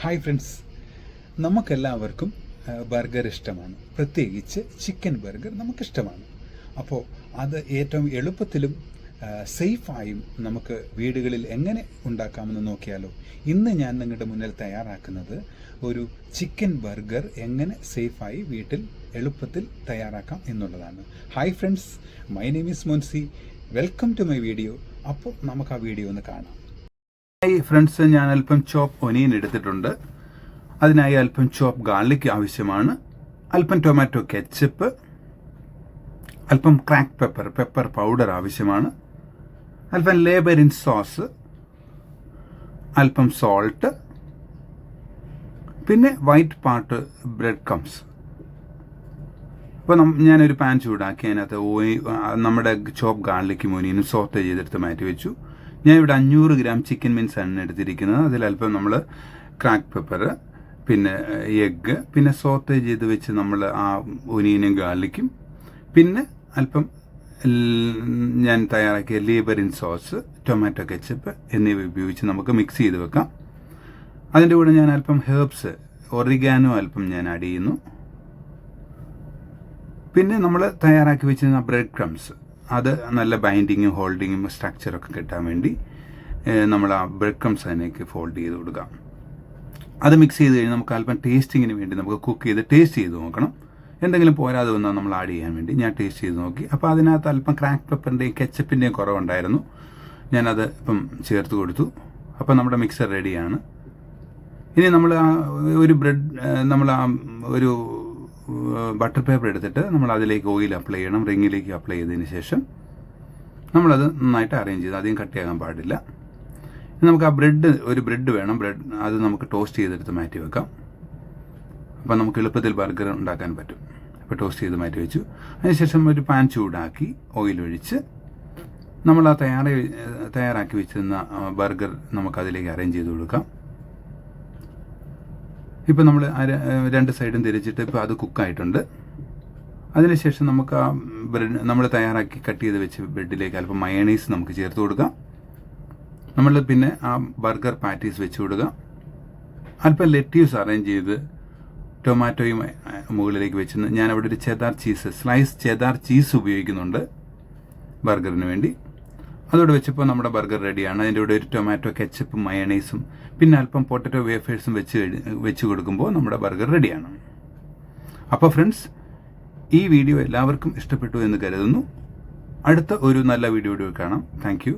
Hi friends, നമുക്കെല്ലാവർക്കും burger ഇഷ്ടമാണ്. പ്രത്യേകിച്ച് ചിക്കൻ ബർഗർ നമുക്കിഷ്ടമാണ്. അപ്പോൾ അത് ഏറ്റവും എളുപ്പത്തിലും സേഫായും നമുക്ക് വീടുകളിൽ എങ്ങനെ ഉണ്ടാക്കാമെന്ന് നോക്കിയാലോ. ഇന്ന് ഞാൻ നിങ്ങളുടെ മുന്നിൽ തയ്യാറാക്കുന്നത് ഒരു ചിക്കൻ ബർഗർ എങ്ങനെ സേഫായി വീട്ടിൽ എളുപ്പത്തിൽ തയ്യാറാക്കാം എന്നുള്ളതാണ്. Hi friends, my name is Monsy. Welcome to my video. അപ്പോൾ നമുക്ക് ആ വീഡിയോ ഒന്ന് കാണാം. ഹായ് ഫ്രണ്ട്സ്, ഞാൻ അല്പം ചോപ്പ് ഒനിയൻ എടുത്തിട്ടുണ്ട്. അതിനായി അല്പം ചോപ്പ് ഗാർലിക് ആവശ്യമാണ്, അല്പം ടൊമാറ്റോ കെച്ചപ്പ്, അല്പം ക്രാക്ക് പെപ്പർ പൗഡർ ആവശ്യമാണ്, അല്പം ലേബരിൻ സോസ്, അല്പം സോൾട്ട്, പിന്നെ വൈറ്റ് പാർട്ട് ബ്രെഡ് ക്രംസ്. അപ്പോൾ ഞാനൊരു പാൻ ചൂടാക്കി അതിനകത്ത് നമ്മുടെ ചോപ്പ് ഗാർലിക്കും ഒനിയനും സോട്ട് ചെയ്തെടുത്ത് മാറ്റി വെച്ചു. ഞാൻ ഇവിടെ 500 ഗ്രാം ചിക്കൻ മിൻസ് ആണ് എടുത്തിരിക്കുന്നത്. അതിലല്പം നമ്മൾ ക്രാക്ക് പെപ്പർ, പിന്നെ എഗ്ഗ്, പിന്നെ സോട്ട് ചെയ്ത് വെച്ച് നമ്മൾ ആ ഒനിയനും ഗാർലിക്കും, പിന്നെ അല്പം ഞാൻ തയ്യാറാക്കിയ ലേബരിൻ സോസ്, ടൊമാറ്റോ കെച്ചപ്പ് എന്നിവ ഉപയോഗിച്ച് നമുക്ക് മിക്സ് ചെയ്ത് വെക്കാം. അതിൻ്റെ കൂടെ ഞാൻ അല്പം ഹെർബ്സ്, ഒറിഗാനോ അല്പം ഞാൻ ആഡ് ചെയ്യുന്നു. പിന്നെ നമ്മൾ തയ്യാറാക്കി വെച്ചിരുന്ന ബ്രെഡ് ക്രംസ്, അത് നല്ല ബൈൻഡിങ്ങും ഹോൾഡിങ്ങും സ്ട്രക്ചറൊക്കെ കിട്ടാൻ വേണ്ടി നമ്മൾ ആ ബ്രെഡ് ക്രംസ് അതിലേക്ക് ഫോൾഡ് ചെയ്ത് കൊടുക്കാം. അത് മിക്സ് ചെയ്ത് കഴിഞ്ഞാൽ നമുക്ക് അല്പം ടേസ്റ്റിങ്ങിന് വേണ്ടി നമുക്ക് കുക്ക് ചെയ്ത് ടേസ്റ്റ് ചെയ്ത് നോക്കണം. എന്തെങ്കിലും പോരാതെ വന്നാൽ നമ്മൾ ആഡ് ചെയ്യാൻ വേണ്ടി ഞാൻ ടേസ്റ്റ് ചെയ്ത് നോക്കി. അപ്പോൾ അതിനകത്ത് അല്പം ക്രാക്ക് പെപ്പറിൻ്റെയും കെച്ചപ്പിൻ്റെയും കുറവുണ്ടായിരുന്നു. ഞാനത് ഇപ്പം ചേർത്ത് കൊടുത്തു. അപ്പോൾ നമ്മുടെ മിക്സർ റെഡിയാണ്. ഇനി നമ്മൾ ഒരു ബട്ടർ പേപ്പർ എടുത്തിട്ട് നമ്മൾ അതിലേക്ക് ഓയിൽ അപ്ലൈ ചെയ്യണം. റിങ്ങിലേക്ക് അപ്ലൈ ചെയ്തതിന് ശേഷം നമ്മളത് നന്നായിട്ട് അറേഞ്ച് ചെയ്ത് അധികം കട്ടിയാകാൻ പാടില്ല. നമുക്ക് ആ ബ്രെഡ് വേണം. അത് നമുക്ക് ടോസ്റ്റ് ചെയ്തെടുത്ത് മാറ്റി വെക്കാം. അപ്പോൾ നമുക്ക് എളുപ്പത്തിൽ ബർഗർ ഉണ്ടാക്കാൻ പറ്റും. അപ്പോൾ ടോസ്റ്റ് ചെയ്ത് മാറ്റി വെച്ചു. അതിനുശേഷം ഒരു പാൻ ചൂടാക്കി ഓയിൽ ഒഴിച്ച് നമ്മൾ ആ തയ്യാറാക്കി വെച്ചിരുന്ന ബർഗർ നമുക്കതിലേക്ക് അറേഞ്ച് ചെയ്ത് കൊടുക്കാം. ഇപ്പോൾ നമ്മൾ 2 സൈഡും തിരിച്ചിട്ട് ഇപ്പോൾ അത് കുക്കായിട്ടുണ്ട്. അതിനുശേഷം നമുക്ക് ആ നമ്മൾ തയ്യാറാക്കി കട്ട് ചെയ്ത് വെച്ച് ബ്രെഡിലേക്ക് അല്പം മയണൈസ് നമുക്ക് ചേർത്ത് കൊടുക്കാം. നമ്മൾ പിന്നെ ആ ബർഗർ പാറ്റീസ് വെച്ച് കൊടുക്കുക. അല്പം ലെറ്റ്യൂസ് അറേഞ്ച് ചെയ്ത് ടൊമാറ്റോയും മുകളിലേക്ക് വെച്ച് ഞാൻ അവിടെ ഒരു സ്ലൈസ് ചെദാർ ചീസ് ഉപയോഗിക്കുന്നുണ്ട് ബർഗറിന് വേണ്ടി. അതോടെ വെച്ചപ്പോൾ നമ്മുടെ ബർഗർ റെഡിയാണ്. അതിൻ്റെ കൂടെ ഒരു ടൊമാറ്റോ കെച്ചപ്പും മയണൈസും പിന്നെ അല്പം പൊട്ടറ്റോ വേഫേഴ്സും വെച്ച് കൊടുക്കുമ്പോൾ നമ്മുടെ ബർഗർ റെഡിയാണ്. അപ്പോൾ ഫ്രണ്ട്സ്, ഈ വീഡിയോ എല്ലാവർക്കും ഇഷ്ടപ്പെട്ടു എന്ന് കരുതുന്നു. അടുത്ത ഒരു നല്ല വീഡിയോയിൽ കാണാം. Thank you.